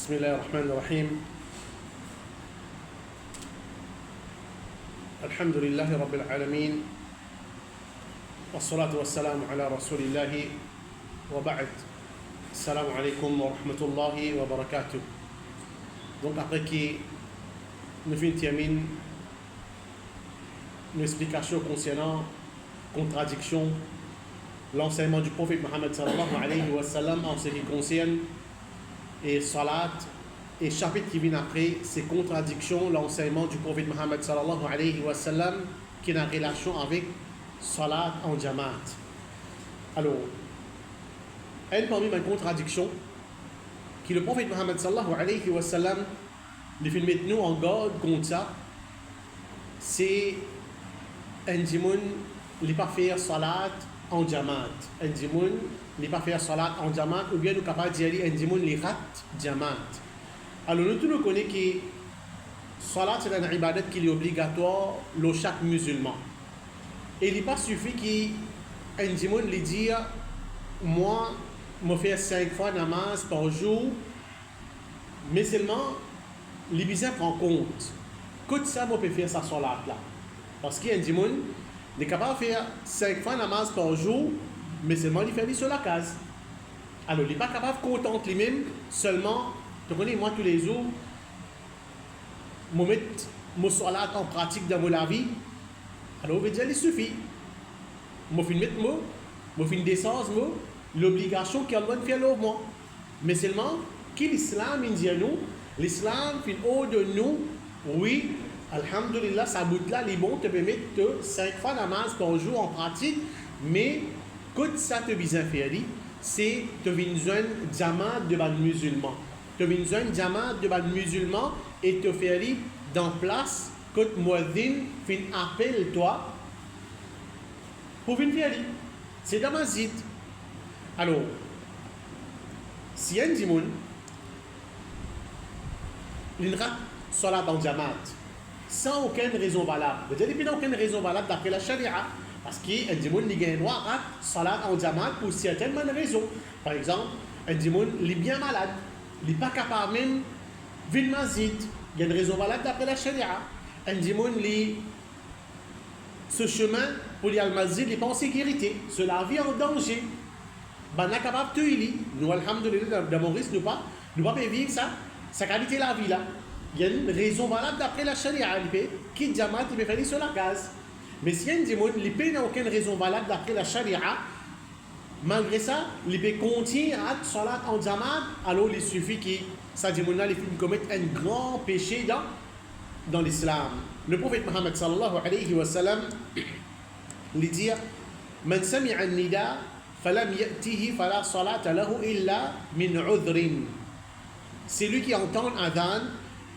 بسم الله الرحمن الرحيم الحمد لله رب العالمين والصلاة والسلام على رسول الله وبعد السلام عليكم ورحمة الله وبركاته. Donc après que nous finissons une explication concernant contradiction l'enseignement du prophète Mohammed sallallahu alayhi wa sallam en ce qui concerne et salat et chapitre qui vient après c'est contradiction l'enseignement du prophète Mohammed sallallahu alayhi wa sallam qui est en relation avec salat en jamaat. Alors elle parmi mes contradictions que le prophète Mohammed sallallahu alayhi wa sallam les fait mettre nous en garde contre ça, c'est un dimoun ne pas faire salat en jamaat. Un dimoun ne pas faire salat en jamaat ou bien nous capable de dire un dimoun les rat jamaat. Alors nous tous nous connaissons que salat c'est une ibadat qui est obligatoire pour chaque musulman. Et il n'est pas suffit qu'un dimoun lui dise moi me faire 5 fois namaz par jour, mais seulement les besoins prend compte que ça moi peut faire sa salat là. Parce qu'un dimoun il est capable de faire 5 fois namaz par jour, mais seulement il fait sur la case. Alors, il n'est pas capable de contenter lui-même seulement, tu connais, moi tous les jours, je mets mon salat en pratique dans ma vie. Alors, on veut dire, il suffit. Je fais mettre moi, je fais descendre moi, l'obligation qu'il y a de faire le moi. Mais seulement, que l'islam, il dit à nous, l'islam fait haut de nous, oui. Alhamdulillah, ça bout là, les bons te permettent de 5 fois namaz par jour en pratique, mais quand ça te vise à faire, c'est te vise un jamaat de ban musulman. Te vise un jamaat de ban musulman et te faire dans place quand muazzin fin appelle toi pour venir faire. C'est dans masjid. Alors, si un dimoun, il rate salat en jamaat, sans aucune raison valable. C'est-à-dire qu'il n'y a aucune raison valable d'après la charia. Parce qu'un dimoun il a le droit à salat en jamaat pour certaines bonnes raisons. Par exemple, un dimoun il est bien malade. Il n'est pas capable même de venir masjid. Il y a une raison valable d'après la charia. Un dimoun ce chemin pour aller al masjid n'est pas en sécurité. Cela vit en danger. Ben, on est capable de tuer. Nous, alhamdulillah, dans mon risque, nous ne pas vivre ça. Sa qualité de la vie là. Il y a une raison valable d'après la charia. Qui jamaat il peut faire sur la case. Mais si un dimoun il n'a aucune raison valable d'après la charia, malgré ça, il peut continuer à salat en jamaat, alors il suffit que ça dimoun là il commette un grand péché dans l'islam. Le prophète Mohammed sallallahu alayhi wa sallam lui dit Man sami'a an-nida falam ya'tihi fala salata lahu illa min 'udhrin. C'est lui qui entend adhan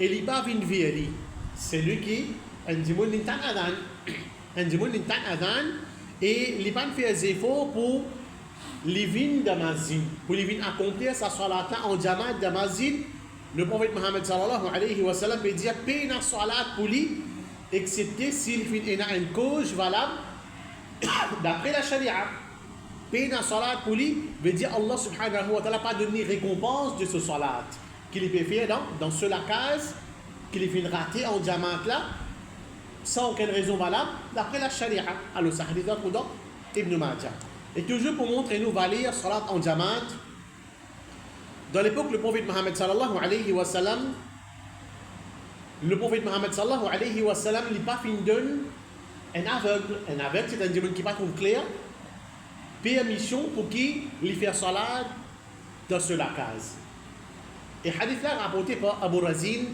et il va venir vers lui. C'est lui qui un dimoun n'entend adhan. Un dimoun n'entend adhan et il va faire des efforts pour les venir dans masjid, pour les venir accomplir sa salat en jamaat dans masjid. Le prophète Mohammed sallallahu alayhi wa sallam veut dire payer la salat pour lui, excepté s'il a une cause valable d'après la charia. Payer la salat pour lui veut dire Allah subhanahu wa ta'ala pas donner récompense de ce salat qu'il peut faire dans ce case qu'il est raté en jamaat là sans aucune raison valable d'après la charia. Alors ça hadith dans Ibn Majah. Et toujours pour montrer nous valer salat en jamaat, dans l'époque le prophète Mohammed sallallahu alayhi wa sallam, il n'est pas fin d'un aveugle. Un aveugle c'est un dimoun qui ne trouve pas clair, permission pour qui lui faire salat dans ce case. Et hadith là rapporté par Abu Razin,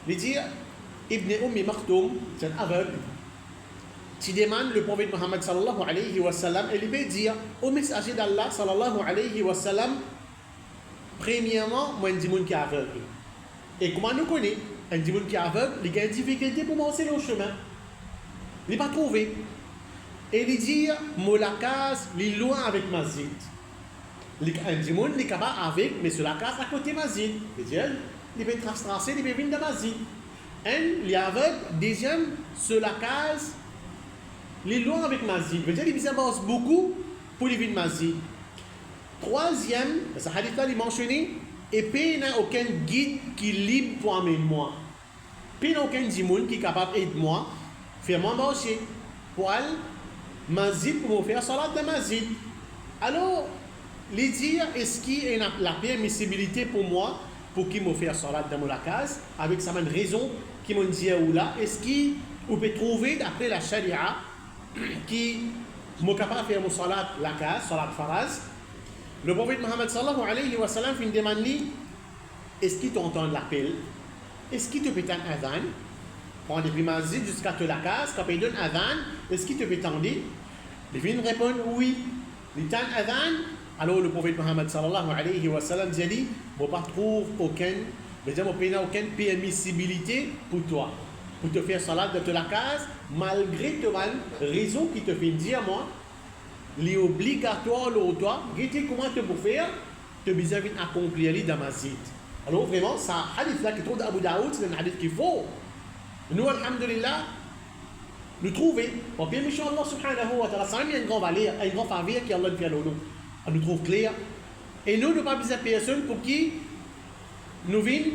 il dit Ibn Maktoum, c'est un aveugle, qui demande le prophète Mohammed sallallahu alayhi wa sallam, et il veut dire au messager d'Allah sallallahu alayhi wa sallam, premièrement, moi un dimoun qui est aveugle. Et comment nous connaissons un dimoun qui est aveugle, il a une difficulté pour monter le chemin. Il n'est pas trouvé. Et il dit la case, il est loin avec masjid. Un dimoun il est capable avec, mais sur la case à côté masjid. Il peut tracer, il peut venir dans masjid. Un, il est aveugle. Deuxième, sur la case, il est loin avec masjid. Il avance beaucoup pour les venir masjid. Troisième, ce hadith-là, il est mentionné et puis il n'y a aucun guide qui est libre pour amener moi. Puis il n'y a aucun dimoun qui est capable d'aider moi, faire moi marcher, pour aller masjid pour me faire salat de masjid. Alors, les dire, est-ce qu'il y a la permissibilité pour moi, pour qu'il me fasse salat dans la case, avec sa même raison qui m'ont dit ou là, est-ce qu'on peut trouver d'après la charia qui m'est capable de faire mon salat la case, salat faraz. Le prophète Mohammed sallallahu alayhi wa sallam fait une demande, est-ce qu'il t'entend l'appel? Est-ce qu'il te peut un adhan? Prends depuis masjid jusqu'à te la case, quand il donne adhan, est-ce qu'il te peut tendre? Il répond oui. Il t'en adhan. Alors le prophète Mohammed sallallahu alayhi wa sallam dit, on ne trouve aucune permissibilité pour toi, pour te faire salat de la case, malgré ta raison qui te fait dire, moi, les obligatoire pour toi, comment te pour faire, te besoin d'accomplir dans ma masjid. Alors vraiment, ça hadith là qui trouve d'Abu Daoud, c'est un hadith qu'il faut. Nous, alhamdulillah, nous trouvons, pour bien méchant Allah subhanahu wa ta'ala, ça a un grand valeur, un grand faveur qui Allah fait à nous. On nous trouve clair. Et nous, nous pas besoin de personne pour qui nous venons,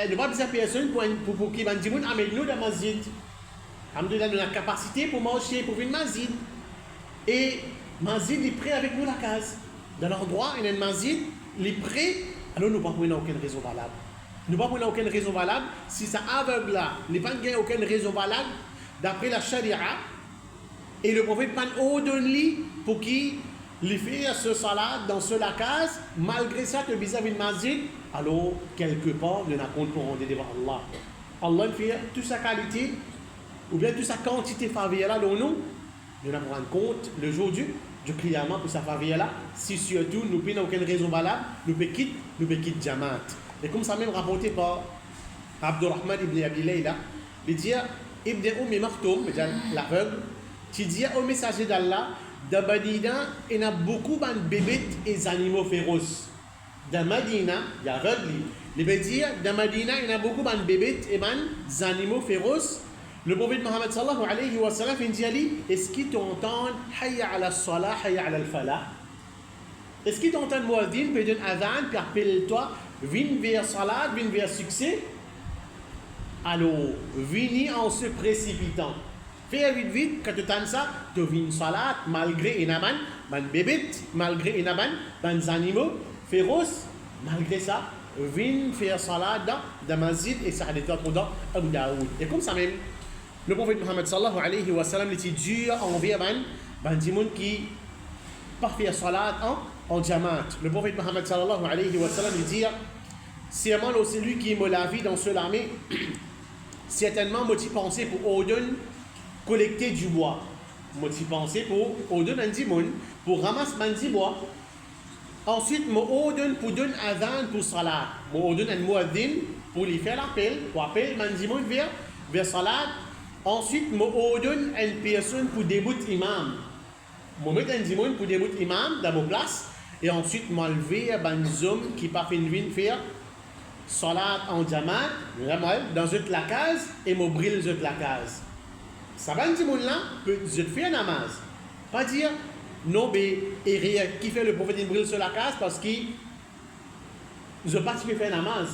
nous pas besoin de personne pour qui nous amène nous dans la masjid. Alhamdulillah, nous avons la capacité pour marcher, pour venir masjid. Et masjid est prêt avec nous la case. Dans l'endroit, il y a un masjid, il est prêt, alors nous ne pouvons pas aucune raison valable. Nous ne pouvons pas aucune raison valable. Si ça aveugle là, il n'y a pas aucune raison valable, d'après la charia, et le prophète pas ordonné pour qui les faire ce salat dans ce la case, malgré ça, tu vis-à-vis de masjid, alors quelque part, nous n'avons pas pour rendre devant Allah. Allah fait toute sa qualité, ou bien toute sa quantité faveur là, dont nous n'avons pas compte le jour du client pour sa faveur là, si surtout nous n'avons aucune raison valable, nous pouvons quitter Jamaat. Et comme ça même rapporté par Abdurrahman ibn Abi Layla, il dit Ibn Maktoum, l'aveugle, qui dit au messager d'Allah, dans Madina, il y a beaucoup de bébés et animaux féroces. Dans Madina, il y a aveugle. Il veut dire, dans Madina, il y a beaucoup de bébés et animaux féroces. Le prophète Mohammed sallallahu alayhi wa sallam dit, est-ce qu'il t'entend hayya ala salah, hayya ala al-falah? Est-ce qu'il t'entend muadhin, puis donne adhan, puis appelle-toi, viens vers salat, viens vers succès? Alors, viens en se précipitant. Fais vite, quand tu entends ça, tu viens salat, malgré inaman, ban bébé, malgré inaman, ban animaux féroces, malgré ça, viens faire salat dans masjid et ça a été dans Abu Daoud. Et comme ça même, le prophète Mohammed sallallahu alayhi wa sallam était dur envers ban dimoun qui pas faire salat en jamaat. Le prophète Mohammed sallallahu alayhi wa sallam dit, c'est moi celui qui me la vie dans ce l'armée, certainement moi t'y pensé pour ordonner collecter du bois. Moi t'y pensé pour ordonner un dimoun, pour ramasser un bois. Ensuite, moi ordonne pour donner adhan pour salat. Moi ordonne un muadhin pour lui faire l'appel, pour appeler un dimoun vers salat. Ensuite, moi ordonne une personne pour débuter imam. Moi mettre un dimoun pour débuter imam dans mon place. Et ensuite, moi lever un homme qui pas fait une faire salat en jamaat, dans toute la case, et moi brille toute la case. Ça va un dimoun là, peut faire namaz. Pas dire, non, mais qui fait le prophète brille sur la case parce qu'il ne pas faire namaz.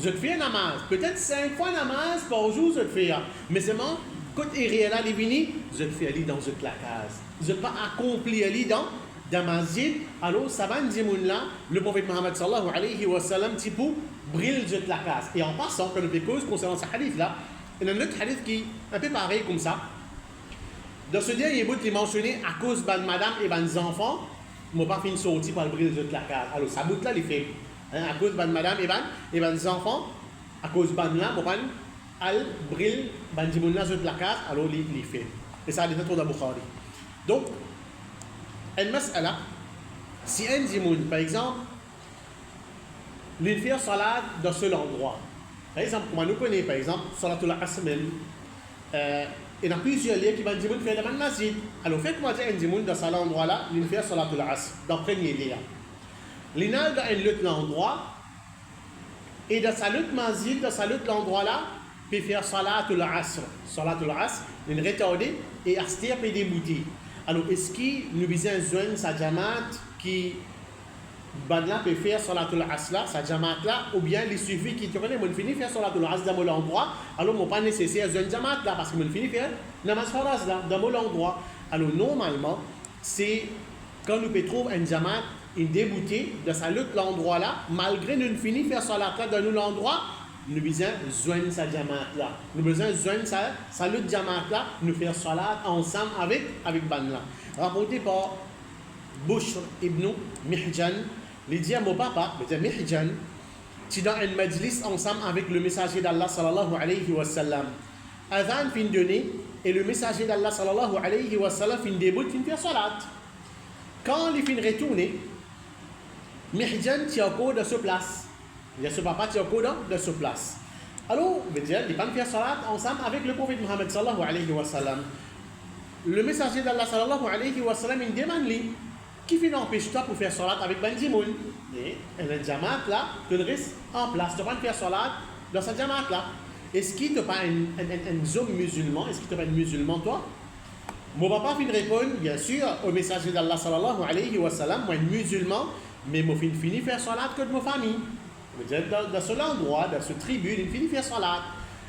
Je te fais namaz. Peut-être 5 fois namaz par jour, je te fais. Mais c'est moi, quand il est là, je te fais aller dans toute la case. Je ne pas accomplir aller dans masjid. Alors, ça va dire là, le prophète Mohammed sallallahu alayhi wa sallam, type brille toute la case. Et en passant, quand on fait cause concernant ce hadith là, il y a un autre hadith qui est un peu pareil comme ça. Dans ce dernier bout, il est mentionné à cause de madame et des enfants, je n'ai pas fait une sortie pour briller toute la case. Alors, ça bout là, il fait. À cause de madame et des enfants, à cause de là, al brille, bandimouna toute la case, alors il fait. Et ça a été trop d'Abukhari. Donc, une mas'ala, si un dimoun, par exemple, il fait salat dans ce endroit. Par exemple, comme nous connaissons, par exemple, salatul asr, il y a plusieurs lieux qui vont dire faire dans le masjid. Alors, faites-moi dire un dimoun dans cet endroit-là, il fait salatul asr, dans le premier lieu. Il y a un autre endroit, et dans sa lutte masjid, dans sa lutte endroit là, il peut faire salatul asr. Salatul asr, il est retardé et astir peut débouter. Alors, est-ce qu'il nous besoin de sa jamaat qui ben là peut faire salatul asla, sa jamaat là, ou bien il suffit qu'il te connaît, mon fini faire salatul asla dans mon endroit, alors mon pas nécessaire une jamaat là, parce que mon fini faire namaz faraz là, dans mon endroit. Alors normalement, c'est quand nous peut trouver un jamaat, une déboutée de sa lutte l'endroit là, malgré nous fini faire salat là dans nous l'endroit, nous besoin joindre sa jamaat là. Nous besoin joindre sa lutte jamaat là, nous faire salat ensemble avec ban là. Rapporté par Bushr ibn Mihjan, il dit à mon papa, Mihjan, tu es dans un majlis ensemble avec le messager d'Allah sallallahu alayhi wa sallam. Adhan fin donné et le messager d'Allah sallallahu alayhi wa sallam fin début fin faire salat. Quand il fin retourné, Mihjan tient au de ce place. Il y a ce papa tient au de ce place. Alors, veut dire, il va faire salat ensemble avec le prophète Muhammad sallallahu alayhi wa sallam. Le messager d'Allah sallallahu alayhi wa sallam il demande lui, qui fait empêche toi pour faire salat avec Bandimoun? Et un jamaat là, tu restes en place, tu vas faire salat dans sa jamaat là. Est-ce qu'il te pas un homme musulman? Est-ce qu'il te pas un musulman toi? Mon papa fin répondre, bien sûr, au messager d'Allah sallallahu alayhi wa sallam, moi un musulman, mais moi fin fini faire salat que de ma famille. Dans ce endroit, dans ce tribu, il finit faire salat.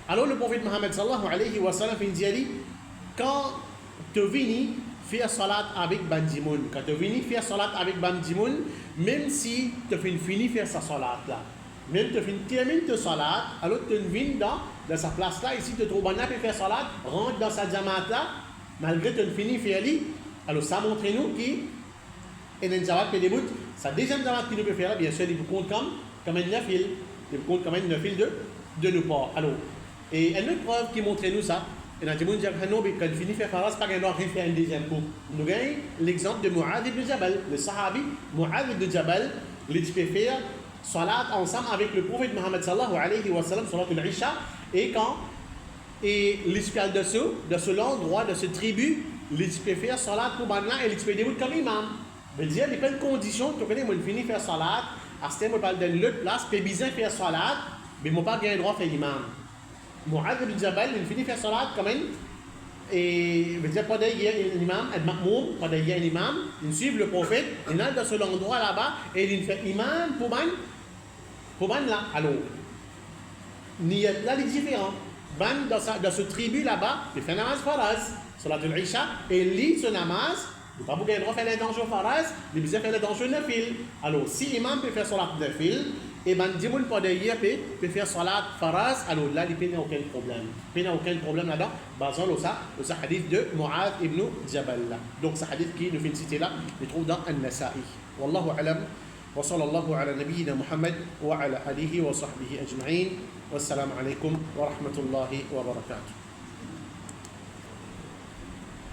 Alors le prophète Muhammad sallallahu alayhi wa sallam il dit, quand tu viens faire salat avec Bandimoun, quand tu viens faire salat avec Bandimoun, même si tu finis faire sa salat là, même tu termines ta salat, alors tu viens dans sa place là, ici tu trouves un pour faire salat, rentre dans sa jamaat là, malgré que tu finis faire lui, alors ça montre nous qu'il y a une jamaat qui débute, sa deuxième jamaat qui nous peut faire là, bien sûr, il vous compte comme un nafil, il vous compte comme un nafil de nos pas. Alors, et une autre preuve qui montre nous ça, et dans le monde, quand il finit faire faraz, pas qu'il doit faire un deuxième coup. Nous gagnons l'exemple de Mu'adh ibn Jabal, le sahabi Mu'adh ibn Jabal, il peut faire salat ensemble avec le prophète Muhammad sallallahu alayhi wa sallam, salat al-Isha, et quand l'escale de ce l'endroit, de ce tribu, il peut faire salat pour Banla et il peut débuter comme imam. Veut dire, il y a plein de conditions, tu connais, moi, il finit faire salat, à ce moment, je parle d'une autre place, il peut bien faire salat, mais il n'a pas le droit de faire imam. Mu'adh ibn Jabal, il finit faire salat quand même. Et veut dire, pas d'ailleurs un imam, un ma'moum, pas d'ailleurs un imam, il suit le prophète, il est dans ce endroit là-bas, et il fait imam pour ban là. Alors, niyat là, il est différent. Ban dans ce tribu là-bas, il fait namaz faraz, salat al-Isha, et il lit ce namaz, il n'a pas beaucoup de droit de faire l'intention faraz, il peut faire l'intention nafil. Alors, si imam peut faire salat nafil, et Bandimoun pas d'ailleurs peut faire salat faraz, alors là, il n'y a aucun problème. Il n'y a aucun problème là-dedans, basant au hadith de Mu'adh ibn Jabal. Donc, ce hadith qui nous fait citer là, il trouve dans An-Nasa'i. Wallahu alam, wa sallallahu ala nabiyyina Muhammad wa ala alihi wa sahbihi ajma'in. Wassalamu alaikum wa rahmatullahi wa barakatuh.